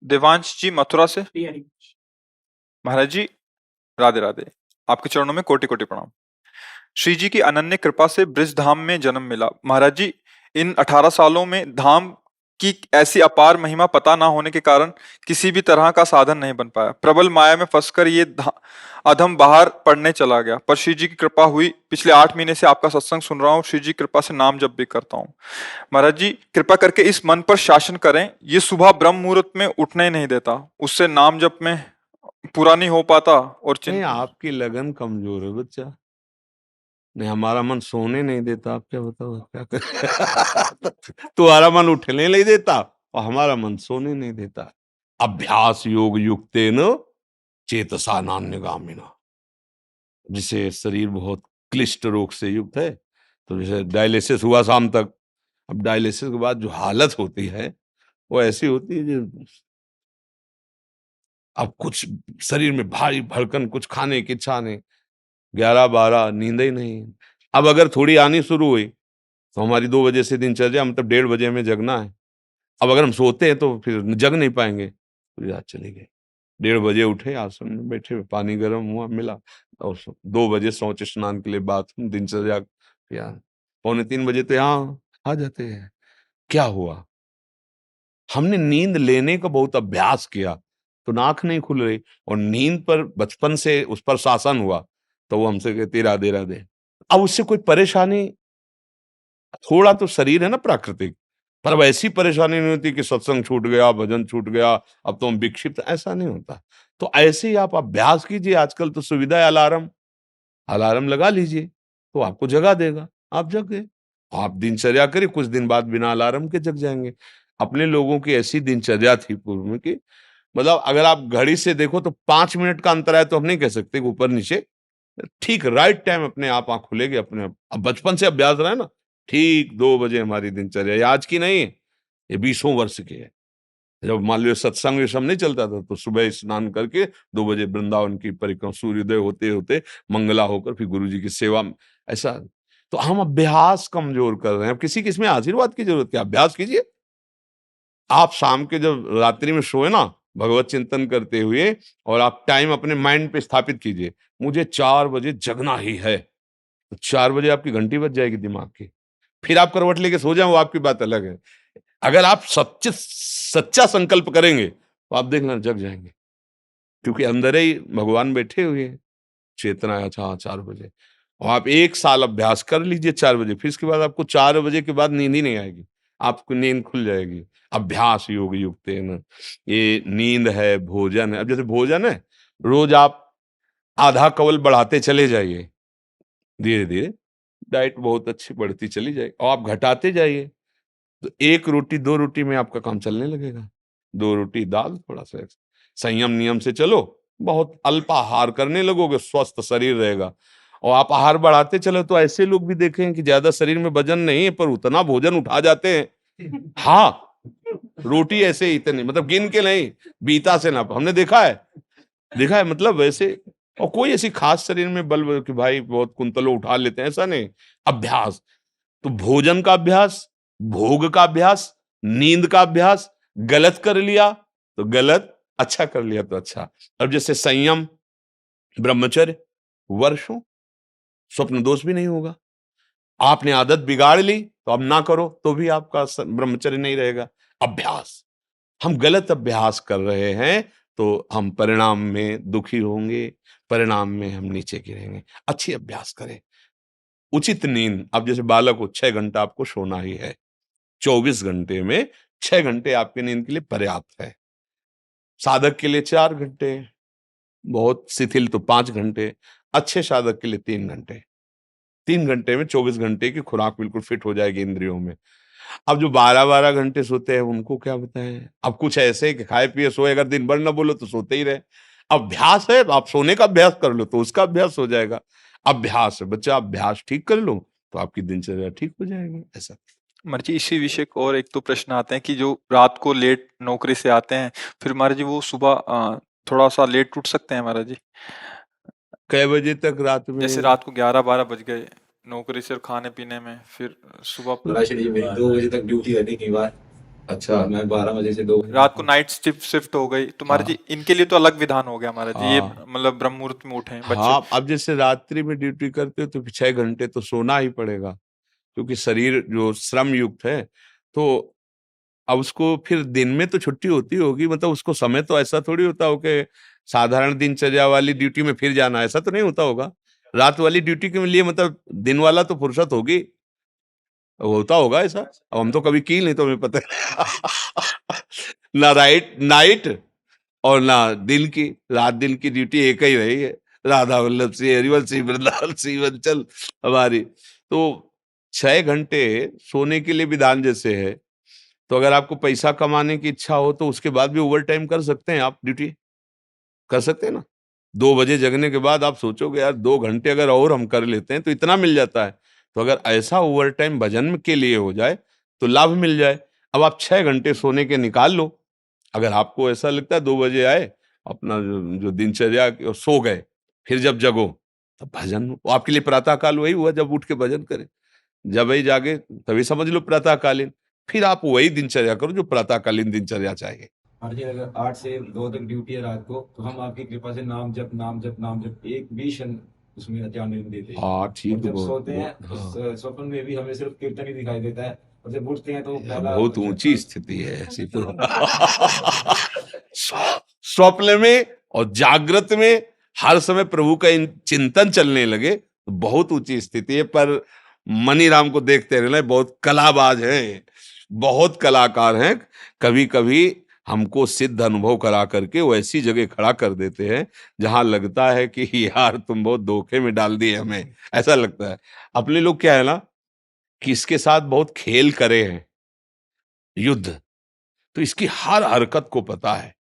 देवांश जी मथुरा से। महाराज जी राधे राधे। आपके चरणों में कोटि कोटि प्रणाम। श्री जी की अनन्य कृपा से ब्रज धाम में जन्म मिला। महाराज जी इन 18 सालों में धाम की ऐसी अपार महिमा पता ना होने के कारण किसी भी तरह का साधन नहीं बन पाया। प्रबल माया में फंसकर ये अधम बाहर पढ़ने चला गया, पर श्री जी की कृपा हुई। पिछले 8 महीने से आपका सत्संग सुन रहा हूँ, श्री जी की कृपा से नाम जप भी करता हूँ। महाराज जी कृपा करके इस मन पर शासन करें, ये सुबह ब्रह्म मुहूर्त में उठने ही नहीं देता, उससे नाम जप में पूरा नहीं हो पाता और नहीं, आपकी लगन कमजोर है बच्चा। नहीं, हमारा मन सोने नहीं देता। आप क्या बताओ क्या कर तुम्हारा मन उठने नहीं देता और हमारा मन सोने नहीं देता। अभ्यास योग युक्तेन चेतसा नान्यगामिना। जिसे शरीर बहुत क्लिष्ट रोग से युक्त है, तो जैसे डायलिसिस हुआ शाम तक, अब डायलिसिस के बाद जो हालत होती है वो ऐसी होती है जो अब कुछ शरीर में भारी भड़कन, कुछ खाने की इच्छा नहीं, 11-12 नींद ही नहीं। अब अगर थोड़ी आनी शुरू हुई तो हमारी 2 बजे से दिनचर्या, मतलब 1:30 बजे में जगना है। अब अगर हम सोते हैं तो फिर जग नहीं पाएंगे, तो रात चली गई। 1:30 बजे उठे, आसन में बैठे, पानी गर्म हुआ मिला और 2 बजे शौच स्नान के लिए बाथरूम, दिनचर्या किया। 2:45 बजे तो यहाँ आ जाते हैं। क्या हुआ? हमने नींद लेने का बहुत अभ्यास किया तो नाक नहीं खुल रही, और नींद पर बचपन से उस पर शासन हुआ तो वो हमसे कहती राधे राधे। अब उससे कोई परेशानी, थोड़ा तो शरीर है ना प्राकृतिक, पर अब ऐसी परेशानी नहीं होती कि सत्संग छूट गया, भजन छूट गया, अब तो हम विक्षिप्त, ऐसा नहीं होता। तो ऐसे ही आप अभ्यास कीजिए। आजकल तो सुविधा है, अलार्म अलार्म लगा लीजिए तो आपको जगा देगा, आप जग गए। आप दिनचर्या करिए, कुछ दिन बाद बिना अलार्म के जग जाएंगे। अपने लोगों की ऐसी दिनचर्या थी पूर्व में कि मतलब अगर आप घड़ी से देखो तो 5 मिनट का अंतर है तो हम नहीं कह सकते कि ऊपर नीचे, ठीक राइट टाइम अपने आप आंख खुलेगी अपने आप। अब बचपन से अभ्यास रहा है ना, ठीक 2 बजे हमारी दिनचर्या, ये आज की नहीं है, ये 20 वर्ष की है। जब मान लो सत्संग ये सब नहीं चलता था तो सुबह स्नान करके 2 बजे वृंदावन की परिक्रमा, सूर्योदय होते होते मंगला होकर फिर गुरु जी की सेवा में, ऐसा। तो हम अभ्यास कमजोर कर रहे हैं। अब किसी किसमें आशीर्वाद की जरूरत क्या, अभ्यास कीजिए। आप शाम के जब रात्रि में सोए ना, भगवत चिंतन करते हुए, और आप टाइम अपने माइंड पे स्थापित कीजिए, मुझे 4 बजे जगना ही है, तो 4 बजे आपकी घंटी बज जाएगी दिमाग की। फिर आप करवट लेके सो जाए, वो आपकी बात अलग है। अगर आप सच्चे सच्चा संकल्प करेंगे तो आप देखना जग जाएंगे, क्योंकि अंदर ही भगवान बैठे हुए हैं। चेतना है, अच्छा 4 बजे, और आप 1 साल अभ्यास कर लीजिए 4 बजे, फिर इसके बाद आपको 4 बजे के बाद नींद ही नहीं आएगी, आपको नींद खुल जाएगी। अभ्यास योग युक्तेन, ये नींद है, भोजन है। अब जैसे भोजन है, रोज आप आधा कवल बढ़ाते चले जाइए, धीरे धीरे डाइट बहुत अच्छी बढ़ती चली जाएगी, और आप घटाते जाइए तो 1 रोटी 2 रोटी में आपका काम चलने लगेगा। 2 रोटी दाल, थोड़ा सा संयम नियम से चलो, बहुत अल्प आहार करने लगोगे, स्वस्थ शरीर रहेगा। और आप आहार बढ़ाते चलो तो ऐसे लोग भी देखें कि ज्यादा शरीर में वजन नहीं है पर उतना भोजन उठा जाते हैं। हाँ, रोटी ऐसे ही इतनी, मतलब गिन के नहीं, बीता से ना, हमने देखा है मतलब वैसे। और कोई ऐसी खास शरीर में बल कि भाई बहुत कुंतलों उठा लेते हैं, ऐसा नहीं। अभ्यास, तो भोजन का अभ्यास, भोग का अभ्यास, नींद का अभ्यास। गलत कर लिया तो गलत, अच्छा कर लिया तो अच्छा। अब जैसे संयम, ब्रह्मचर्य, वर्षों, स्वप्न दोष भी नहीं होगा। आपने आदत बिगाड़ ली तो अब ना करो तो भी आपका ब्रह्मचर्य नहीं रहेगा। अभ्यास, हम गलत अभ्यास कर रहे हैं तो हम परिणाम में दुखी होंगे, परिणाम में हम नीचे गिरेंगे। अच्छी अभ्यास करें। उचित नींद, अब जैसे बालक को 6 घंटा आपको सोना ही है, 24 घंटे में 6 घंटे आपकी नींद के लिए पर्याप्त है। साधक के लिए 4 घंटे, बहुत शिथिल तो 5 घंटे, अच्छे साधक के लिए 3 घंटे। 3 घंटे में 24 घंटे की खुराक बिल्कुल फिट हो जाएगी इंद्रियों में। अब जो 12-12 घंटे सोते हैं उनको क्या बताएं। अब कुछ ऐसे कि खाए पिए सोए, अगर दिन भर ना बोलो तो सोते ही रहे। अभ्यास है, आप सोने का अभ्यास कर लो तो उसका अभ्यास हो जाएगा। अभ्यास है बच्चा, अभ्यास ठीक कर लो तो आपकी दिनचर्या ठीक हो जाएगी। ऐसा महाराज जी इसी विषय को और एक तो प्रश्न आते हैं कि जो रात को लेट नौकरी से आते हैं, फिर महाराज जी वो सुबह थोड़ा सा लेट उठ सकते हैं महाराज जी? कै बजे तक रात में? जैसे रात को 11-12 बज गए नौकरी से और खाने पीने में, फिर सुबह लाशड़ी में 2 बजे तक ड्यूटी रहने के बाद अच्छा और मैं 12 बजे से 2 बजे रात को नाइट शिफ्ट हो गई तो महाराज जी हाँ इनके लिए तो अलग विधान हो गया महाराज जी, ये हाँ मतलब ब्रह्म मुहूर्त में उठे बच्चे। हाँ अब जैसे रात्रि में ड्यूटी करते हो तो 6 घंटे तो सोना ही पड़ेगा, क्योंकि शरीर जो श्रम युक्त है। तो अब उसको फिर दिन में तो छुट्टी होती होगी, मतलब उसको समय तो ऐसा थोड़ी होता हो कि साधारण दिनचर्या वाली ड्यूटी में फिर जाना, ऐसा तो नहीं होता होगा। रात वाली ड्यूटी के लिए मतलब दिन वाला तो फुर्सत होगी, होता होगा ऐसा। अब हम तो कभी की नहीं तो हमें पता ना राइट नाइट और ना दिन की, रात दिन की ड्यूटी एक ही रही है। राधा वल्लभ श्री हरिवंश श्री वृंदावन श्री वंचल हमारी। तो 6 घंटे सोने के लिए विधान जैसे है, तो अगर आपको पैसा कमाने की इच्छा हो तो उसके बाद भी ओवर टाइम कर सकते हैं, आप ड्यूटी कर सकते हैं ना। 2 बजे जगने के बाद आप सोचोगे यार 2 घंटे अगर और हम कर लेते हैं तो इतना मिल जाता है। तो अगर ऐसा ओवर टाइम भजन के लिए हो जाए तो लाभ मिल जाए। अब आप 6 घंटे सोने के निकाल लो। अगर आपको ऐसा लगता है 2 बजे आए, अपना जो दिनचर्या सो गए, फिर जब जगो तब भजन, वो आपके लिए प्रातः काल वही हुआ जब उठ के भजन करें। जब वही जागे तभी समझ लो प्रातःकालीन। फिर आप वही दिनचर्या करो जो प्रातःकालीन दिनचर्या चाहिए। और जी अगर 8 से 2 तक ड्यूटी है रात को, तो हम आपकी कृपा से नाम जप नाम जप नाम जप एक भी क्षण उसमें जाने नहीं देते। हाँ और ठीक, जब बहुत सोते हैं बहुत हाँ। उस स्वप्न में भी हमें सिर्फ कीर्तन ही दिखाई देता है, और जब उठते हैं तो पहला बहुत ऊंची स्थिति है ऐसी तो। स्वप्न में और जागृत में हर समय प्रभु का चिंतन चलने लगे तो बहुत ऊंची स्थिति है। पर मनीराम को देखते रहना, बहुत कलाबाज है, बहुत कलाकार हैं। कभी कभी हमको सिद्ध अनुभव करा करके वो ऐसी जगह खड़ा कर देते हैं जहां लगता है कि यार तुम बहुत धोखे में डाल दिए हमें, ऐसा लगता है। अपने लोग क्या है ना कि इसके साथ बहुत खेल करे हैं, युद्ध, तो इसकी हर हरकत को पता है।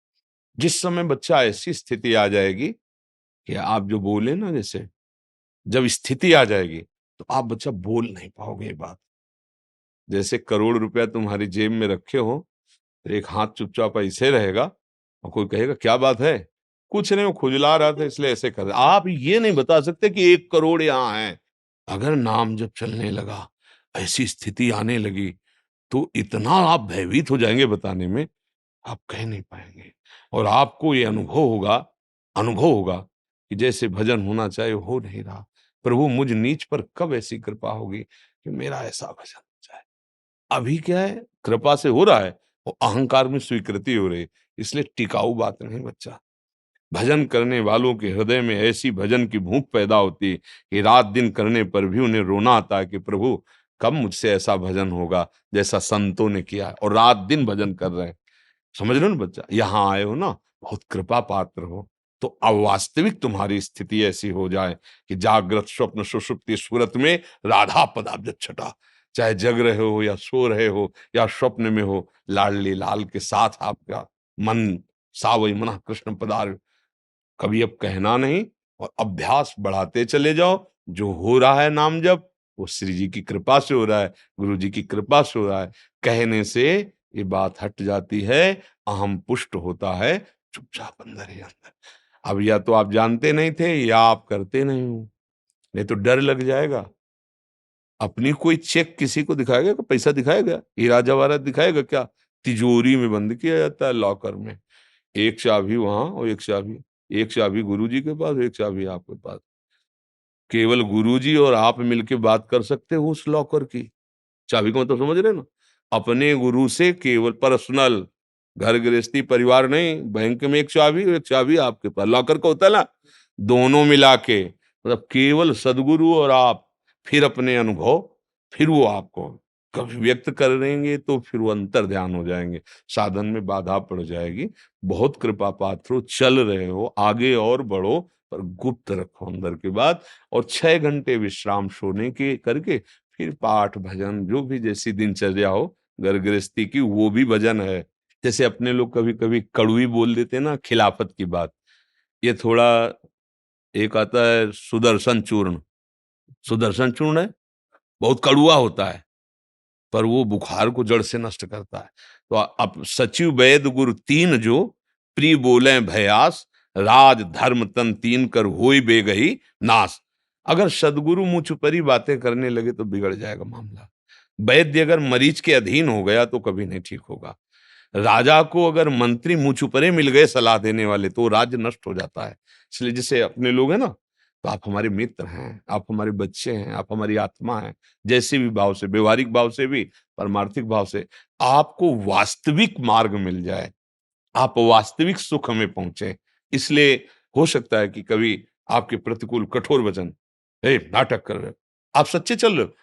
जिस समय बच्चा ऐसी स्थिति आ जाएगी कि आप जो बोले ना, जैसे जब स्थिति आ जाएगी तो आप बच्चा बोल नहीं पाओगे ये बात। जैसे करोड़ रुपया तुम्हारी जेब में रखे हो, तो एक हाथ चुपचाप ऐसे रहेगा और कोई कहेगा क्या बात है, कुछ नहीं वो खुजला रहा था इसलिए ऐसे कर रहा। आप ये नहीं बता सकते कि 1 करोड़ यहाँ है। अगर नाम जब चलने लगा, ऐसी स्थिति आने लगी, तो इतना आप भयभीत हो जाएंगे बताने में, आप कह नहीं पाएंगे। और आपको ये अनुभव होगा कि जैसे भजन होना चाहिए हो नहीं रहा। प्रभु मुझ नीच पर कब ऐसी कृपा होगी कि मेरा ऐसा भजन हो जाए। अभी क्या है, कृपा से हो रहा है, वो अहंकार में स्वीकृति हो रही है, इसलिए टिकाऊ बात नहीं बच्चा। भजन करने वालों के हृदय में ऐसी भजन की भूख पैदा होती है कि रात दिन करने पर भी उन्हें रोना आता है कि प्रभु कब मुझसे ऐसा भजन होगा जैसा संतों ने किया है, और रात दिन भजन कर रहे हैं। समझ रहे हो ना बच्चा, यहाँ आए हो ना, बहुत कृपा पात्र हो। तो अवास्तविक तुम्हारी स्थिति ऐसी हो जाए कि जागृत स्वप्न सुषुप्ति स्फुरत में राधा पदाब्ज छटा, चाहे जग रहे हो या सो रहे हो या स्वप्न में हो, लाडली लाल के साथ आपका मन सावई मना कृष्ण पदार। कभी अब कहना नहीं, और अभ्यास बढ़ाते चले जाओ। जो हो रहा है नाम जप, वो श्री जी की कृपा से हो रहा है, गुरु जी की कृपा से हो रहा है। कहने से ये बात हट जाती है, अहम पुष्ट होता है, चुपचाप अंदर ही अंदर। अब या तो आप जानते नहीं थे या आप करते नहीं हो, नहीं तो डर लग जाएगा। अपनी कोई चेक किसी को दिखाएगा, कि पैसा दिखाएगा, हीरा जवाहरात दिखाएगा क्या? तिजोरी में बंद किया जाता है लॉकर में। एक चाबी वहां और एक चाबी गुरुजी के पास, एक चाबी आपके पास। केवल गुरुजी और आप मिलके बात कर सकते हो उस लॉकर की चाबी को, मतलब समझ रहे हो ना। अपने गुरु से केवल पर्सनल, घर गृहस्थी परिवार नहीं, बैंक में एक चाबी आपके पास, लॉकर का होता है ना, दोनों मिला के, मतलब केवल सदगुरु और आप। फिर अपने अनुभव, फिर वो आपको कभी व्यक्त करेंगे तो फिर वो अंतर ध्यान हो जाएंगे, साधन में बाधा पड़ जाएगी। बहुत कृपा पात्र हो, चल रहे हो, आगे और बढ़ो, पर गुप्त रखो अंदर की बात। और 6 घंटे विश्राम सोने के करके फिर पाठ भजन जो भी जैसी दिनचर्या हो घर गृहस्थी की, वो भी भजन है। जैसे अपने लोग कभी कभी कड़वी बोल देते हैं ना, खिलाफत की बात। ये थोड़ा एक आता है सुदर्शन चूर्ण, सुदर्शन चूर्ण है, बहुत कड़वा होता है, पर वो बुखार को जड़ से नष्ट करता है। तो अब सचिव वैद गुरु तीन जो, प्री बोले भयास, राज धर्म तन तीन कर होई बेगही नाश। अगर सदगुरु मुझ पर ही बातें करने लगे तो बिगड़ जाएगा मामला। वैद्य अगर मरीज के अधीन हो गया तो कभी नहीं ठीक होगा। राजा को अगर मंत्री मुंह छुपरे मिल गए सलाह देने वाले तो राज्य नष्ट हो जाता है। इसलिए जैसे अपने लोग हैं ना, तो आप हमारे मित्र हैं, आप हमारे बच्चे हैं, आप हमारी आत्मा हैं। जैसे भी भाव से, व्यवहारिक भाव से भी, परमार्थिक भाव से आपको वास्तविक मार्ग मिल जाए, आप वास्तविक सुख में पहुंचे। इसलिए हो सकता है कि कभी आपके प्रतिकूल कठोर वचन, ए नाटक कर रहे हो, आप सच्चे चल रहे हो,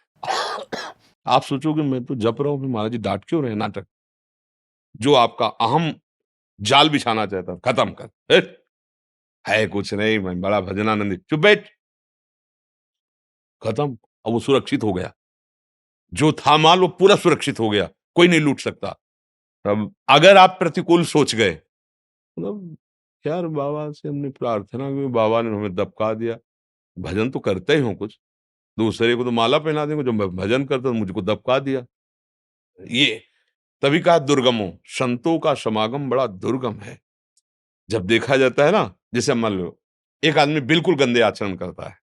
आप सोचोगे मैं तो जप रहा हूं, फिर महाराज जी डांट क्यों रहे हैं? नाटक। जो आपका अहम जाल बिछाना चाहता है, खत्म कर। है कुछ नहीं, मैं बड़ा भजनानंदी, चुप बैठ, खत्म। अब वो सुरक्षित हो गया, जो था माल वो पूरा सुरक्षित हो गया, कोई नहीं लूट सकता। तब अगर आप प्रतिकूल सोच गए, मतलब यार बाबा से हमने प्रार्थना की, बाबा ने हमें दबका दिया, भजन तो करते ही हो कुछ, दूसरे को तो माला पहना देंगे, जो मैं भजन करता हूं मुझको दबका दिया। ये तभी कहा दुर्गमो, संतों का समागम बड़ा दुर्गम है। जब देखा जाता है ना, जैसे मान लो एक आदमी बिल्कुल गंदे आचरण करता है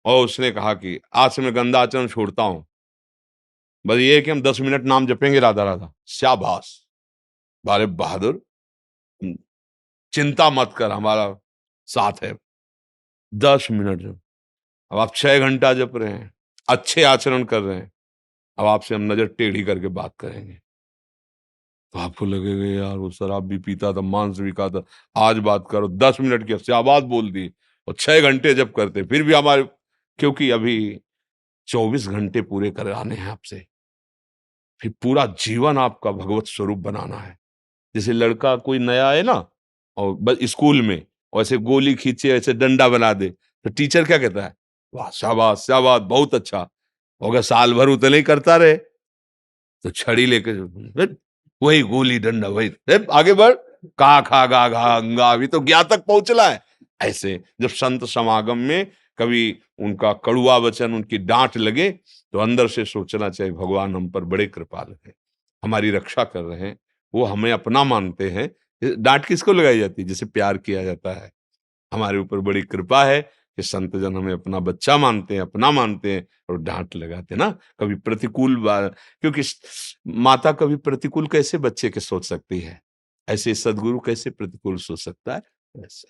और उसने कहा कि आज से मैं गंदा आचरण छोड़ता हूं, बस ये है कि हम 10 मिनट नाम जपेंगे राधा राधा, शाबाश, बारे बहादुर, हम्म, चिंता मत कर, हमारा साथ है। 10 मिनट जब, अब आप 6 घंटा जप रहे हैं, अच्छे आचरण कर रहे हैं, अब आपसे हम नजर टेढ़ी करके बात करेंगे तो आपको लगेगा यार वो शराब भी पीता था, मांस भी खाता, आज बात करो, 10 मिनट की शाबाश बोल दी, और 6 घंटे जब करते फिर भी हमारे, क्योंकि अभी 24 घंटे पूरे कराने हैं आपसे, फिर पूरा जीवन आपका भगवत स्वरूप बनाना है। जैसे लड़का कोई नया है ना, और बस स्कूल में और ऐसे गोली खींचे, ऐसे डंडा बना दे, तो टीचर क्या कहता है? वाह शाबाश शाबाश, बहुत अच्छा। और अगर साल भर उतने ही करता रहे तो छड़ी लेके वही गोली डंडा वही, आगे बढ़, का खा गा घा अंगा, अभी तो ज्ञा तक पहुंचला है। ऐसे जब संत समागम में कभी उनका कड़ुआ वचन, उनकी डांट लगे, तो अंदर से सोचना चाहिए भगवान हम पर बड़े कृपालु हैं, हमारी रक्षा कर रहे हैं, वो हमें अपना मानते हैं। डांट किसको लगाई जाती है? जिसे प्यार किया जाता है। हमारे ऊपर बड़ी कृपा है कि संत जन हमें अपना बच्चा मानते हैं, अपना मानते हैं, और डांट लगाते हैं ना कभी प्रतिकूल क्योंकि माता कभी प्रतिकूल कैसे बच्चे के सोच सकती है, ऐसे सदगुरु कैसे प्रतिकूल सोच सकता है? ऐसे